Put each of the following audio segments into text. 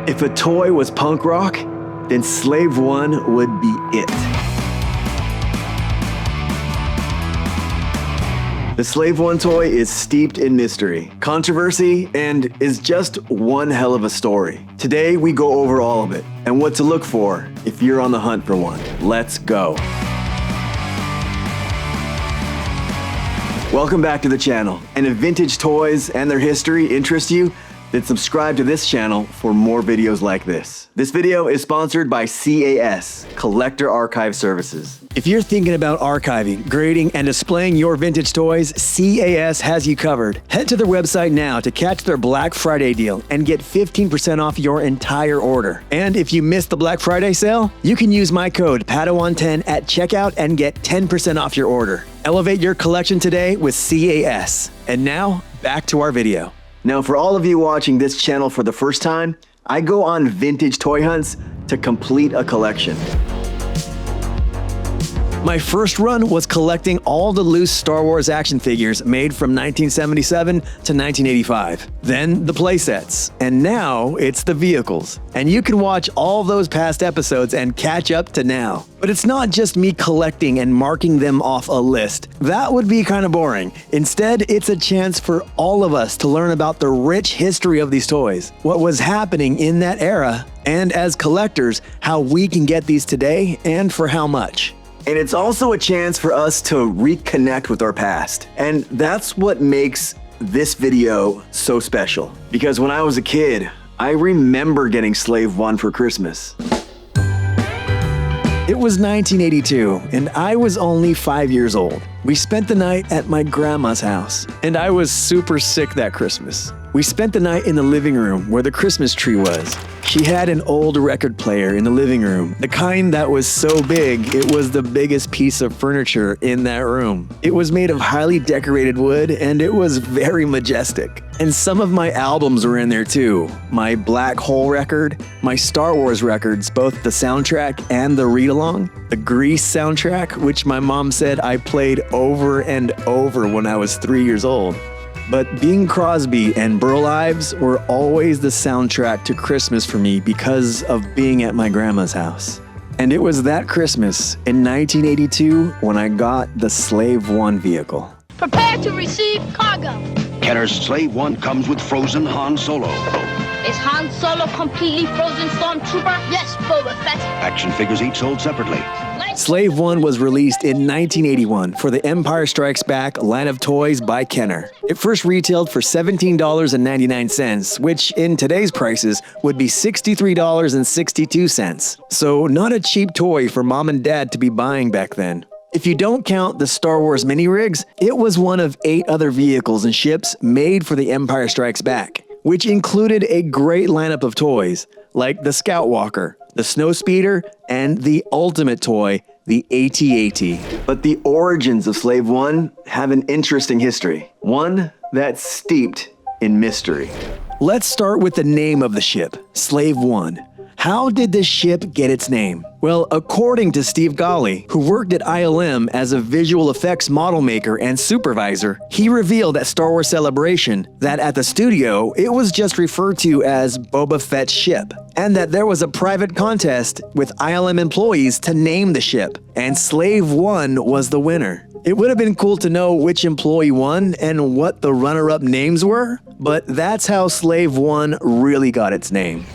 If a toy was punk rock, then Slave One would be it. The Slave One toy is steeped in mystery, controversy, and is just one hell of a story. Today, we go over all of it and what to look for if you're on the hunt for one. Let's go. Welcome back to the channel, and if vintage toys and their history interest you, then subscribe to this channel for more videos like this. This video is sponsored by CAS, Collector Archive Services. If you're thinking about archiving, grading, and displaying your vintage toys, CAS has you covered. Head to their website now to catch their Black Friday deal and get 15% off your entire order. And if you missed the Black Friday sale, you can use my code Padawan10 at checkout and get 10% off your order. Elevate your collection today with CAS. And now, back to our video. Now, for all of you watching this channel for the first time, I go on vintage toy hunts to complete a collection. My first run was collecting all the loose Star Wars action figures made from 1977 to 1985. Then the playsets, and now it's the vehicles. And you can watch all those past episodes and catch up to now. But it's not just me collecting and marking them off a list. That would be kind of boring. Instead, it's a chance for all of us to learn about the rich history of these toys, what was happening in that era, and as collectors, how we can get these today and for how much. And it's also a chance for us to reconnect with our past. And that's what makes this video so special. Because when I was a kid, I remember getting Slave One for Christmas. It was 1982, and I was only 5 years old. We spent the night at my grandma's house, and I was super sick that Christmas. We spent the night in the living room where the Christmas tree was. She had an old record player in the living room, the kind that was so big it was the biggest piece of furniture in that room. It was made of highly decorated wood, and it was very majestic. And some of my albums were in there too. My Black Hole record, my Star Wars records, both the soundtrack and the read-along, the Grease soundtrack, which my mom said I played over and over when I was 3 years old. But Bing Crosby and Burl Ives were always the soundtrack to Christmas for me because of being at my grandma's house. And it was that Christmas in 1982 when I got the Slave One vehicle. Prepare to receive cargo. Kenner's Slave One comes with frozen Han Solo. Is Han Solo completely frozen stormtrooper? Yes, Boba Fett. Action figures each sold separately. Slave One was released in 1981 for the Empire Strikes Back line of toys by Kenner. It first retailed for $17.99, which in today's prices would be $63.62. So not a cheap toy for mom and dad to be buying back then. If you don't count the Star Wars mini rigs, it was one of 8 other vehicles and ships made for the Empire Strikes Back, which included a great lineup of toys like the Scout Walker, the Snowspeeder, and the ultimate toy, the AT-AT. But the origins of Slave One have an interesting history, one that's steeped in mystery. Let's start with the name of the ship, Slave One. How did this ship get its name? Well, according to Steve Golly, who worked at ILM as a visual effects model maker and supervisor, he revealed at Star Wars Celebration that at the studio, it was just referred to as Boba Fett's ship, and that there was a private contest with ILM employees to name the ship, and Slave One was the winner. It would have been cool to know which employee won and what the runner-up names were, but that's how Slave One really got its name.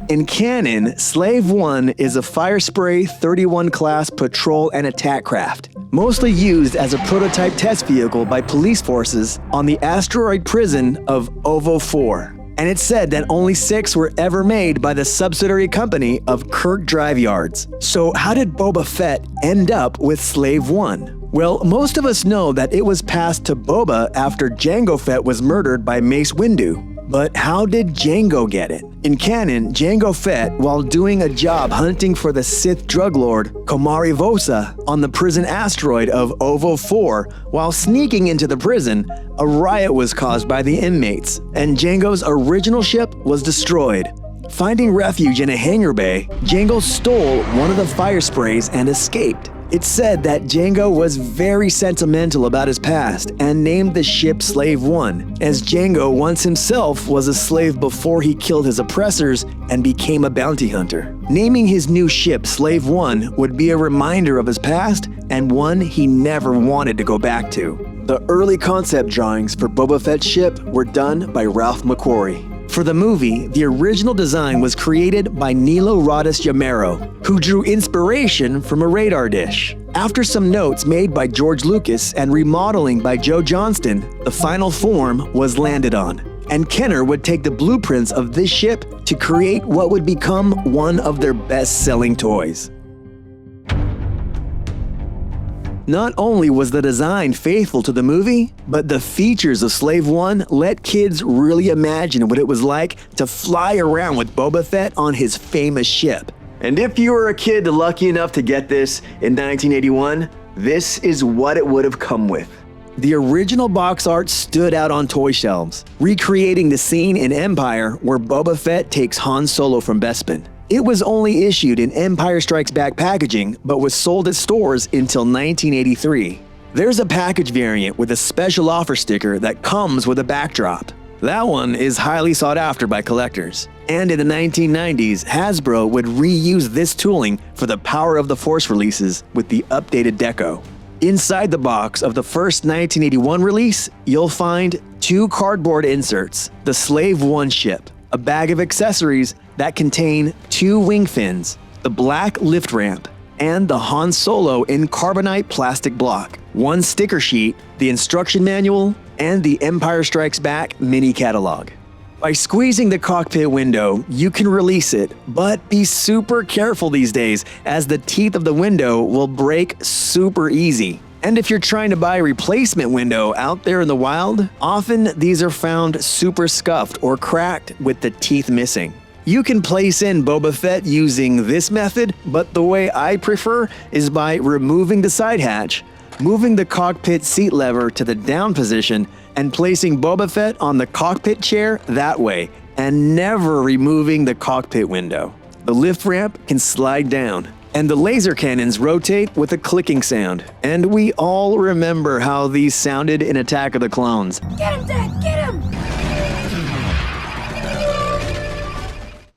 In canon, Slave One is a Firespray 31 class patrol and attack craft, mostly used as a prototype test vehicle by police forces on the asteroid prison of OVO 4. And it's said that only 6 were ever made by the subsidiary company of Kirk Drive Yards. So how did Boba Fett end up with Slave One? Well, most of us know that it was passed to Boba after Jango Fett was murdered by Mace Windu. But how did Jango get it? In canon, Jango Fett, while doing a job hunting for the Sith drug lord Komari Vosa on the prison asteroid of OVO 4, while sneaking into the prison, a riot was caused by the inmates, and Jango's original ship was destroyed. Finding refuge in a hangar bay, Jango stole one of the fire sprays and escaped. It's said that Django was very sentimental about his past and named the ship Slave One, as Django once himself was a slave before he killed his oppressors and became a bounty hunter. Naming his new ship Slave One would be a reminder of his past and one he never wanted to go back to. The early concept drawings for Boba Fett's ship were done by Ralph McQuarrie. For the movie, the original design was created by Nilo Rodis Yamero, who drew inspiration from a radar dish. After some notes made by George Lucas and remodeling by Joe Johnston, the final form was landed on. And Kenner would take the blueprints of this ship to create what would become one of their best-selling toys. Not only was the design faithful to the movie, but the features of Slave One let kids really imagine what it was like to fly around with Boba Fett on his famous ship. And if you were a kid lucky enough to get this in 1981, this is what it would have come with. The original box art stood out on toy shelves, recreating the scene in Empire where Boba Fett takes Han Solo from Bespin. It was only issued in Empire Strikes Back packaging, but was sold at stores until 1983. There's a package variant with a special offer sticker that comes with a backdrop. That one is highly sought after by collectors. And in the 1990s, Hasbro would reuse this tooling for the Power of the Force releases with the updated deco. Inside the box of the first 1981 release, you'll find 2 cardboard inserts, the Slave One ship, a bag of accessories that contain 2 wing fins, the black lift ramp, and the Han Solo in carbonite plastic block, 1 sticker sheet, the instruction manual, and the Empire Strikes Back mini catalog. By squeezing the cockpit window, you can release it, but be super careful these days as the teeth of the window will break super easy. And if you're trying to buy a replacement window out there in the wild, often these are found super scuffed or cracked with the teeth missing. You can place in Boba Fett using this method, but the way I prefer is by removing the side hatch, moving the cockpit seat lever to the down position, and placing Boba Fett on the cockpit chair that way, and never removing the cockpit window. The lift ramp can slide down, and the laser cannons rotate with a clicking sound. And we all remember how these sounded in Attack of the Clones. Get him, Dad! Get him!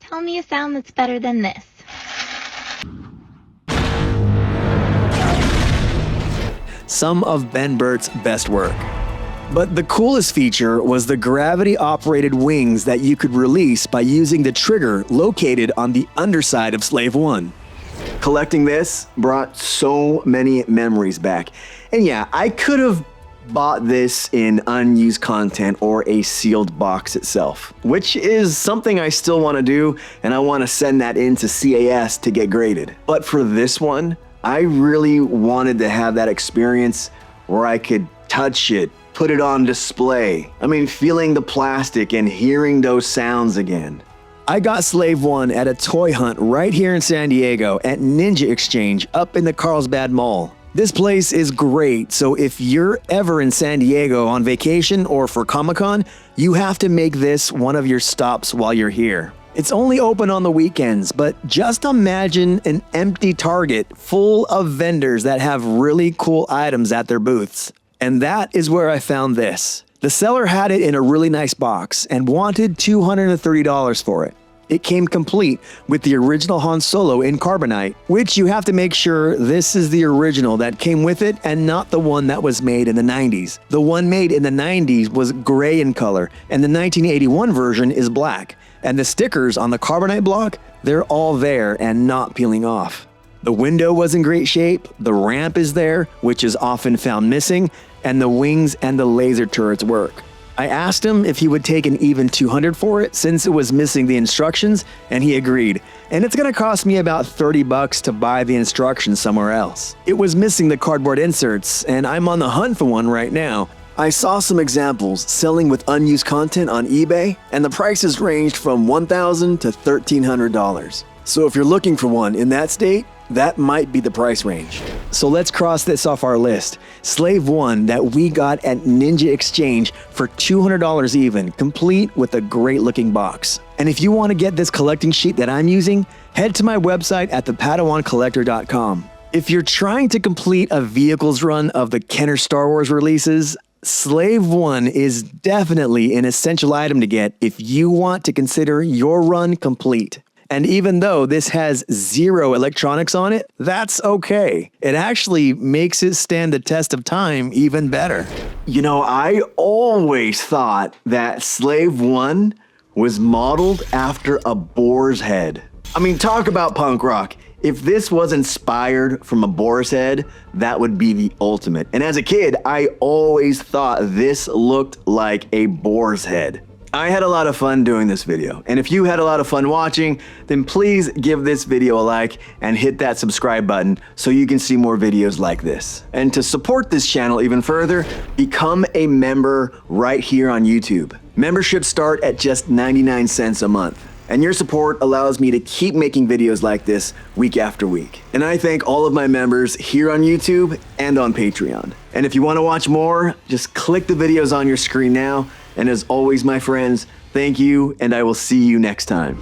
Tell me a sound that's better than this. Some of Ben Burtt's best work. But the coolest feature was the gravity-operated wings that you could release by using the trigger located on the underside of Slave One. Collecting this brought so many memories back. And yeah, I could have bought this in unused content or a sealed box itself, which is something I still want to do, and I want to send that in to CAS to get graded. But for this one, I really wanted to have that experience where I could touch it, put it on display. I mean, feeling the plastic and hearing those sounds again. I got Slave One at a toy hunt right here in San Diego at Ninja Exchange up in the Carlsbad Mall. This place is great, so if you're ever in San Diego on vacation or for Comic-Con, you have to make this one of your stops while you're here. It's only open on the weekends, but just imagine an empty Target full of vendors that have really cool items at their booths. And that is where I found this. The seller had it in a really nice box and wanted $230 for it. It came complete with the original Han Solo in carbonite, which you have to make sure this is the original that came with it and not the one that was made in the 90s. The one made in the 90s was gray in color, and the 1981 version is black. And the stickers on the carbonite block, they're all there and not peeling off. The window was in great shape, the ramp is there, which is often found missing, and the wings and the laser turrets work. I asked him if he would take an even $200 for it since it was missing the instructions, and he agreed. And it's gonna cost me about $30 to buy the instructions somewhere else. It was missing the cardboard inserts, and I'm on the hunt for one right now. I saw some examples selling with unused content on eBay, and the prices ranged from $1,000 to $1,300. So if you're looking for one in that state, that might be the price range. So let's cross this off our list. Slave One that we got at Ninja Exchange for $200 even, complete with a great looking box. And if you want to get this collecting sheet that I'm using, head to my website at thepadawancollector.com. If you're trying to complete a vehicles run of the Kenner Star Wars releases, Slave 1 is definitely an essential item to get if you want to consider your run complete. And even though this has 0 electronics on it, that's okay. It actually makes it stand the test of time even better. You know, I always thought that Slave 1 was modeled after a boar's head. I mean, talk about punk rock. If this was inspired from a boar's head, that would be the ultimate. And as a kid, I always thought this looked like a boar's head. I had a lot of fun doing this video, and if you had a lot of fun watching, then please give this video a like and hit that subscribe button so you can see more videos like this. And to support this channel even further, become a member right here on YouTube. Memberships start at just 99 cents a month. And your support allows me to keep making videos like this week after week. And I thank all of my members here on YouTube and on Patreon. And if you want to watch more, just click the videos on your screen now. And as always, my friends, thank you, and I will see you next time.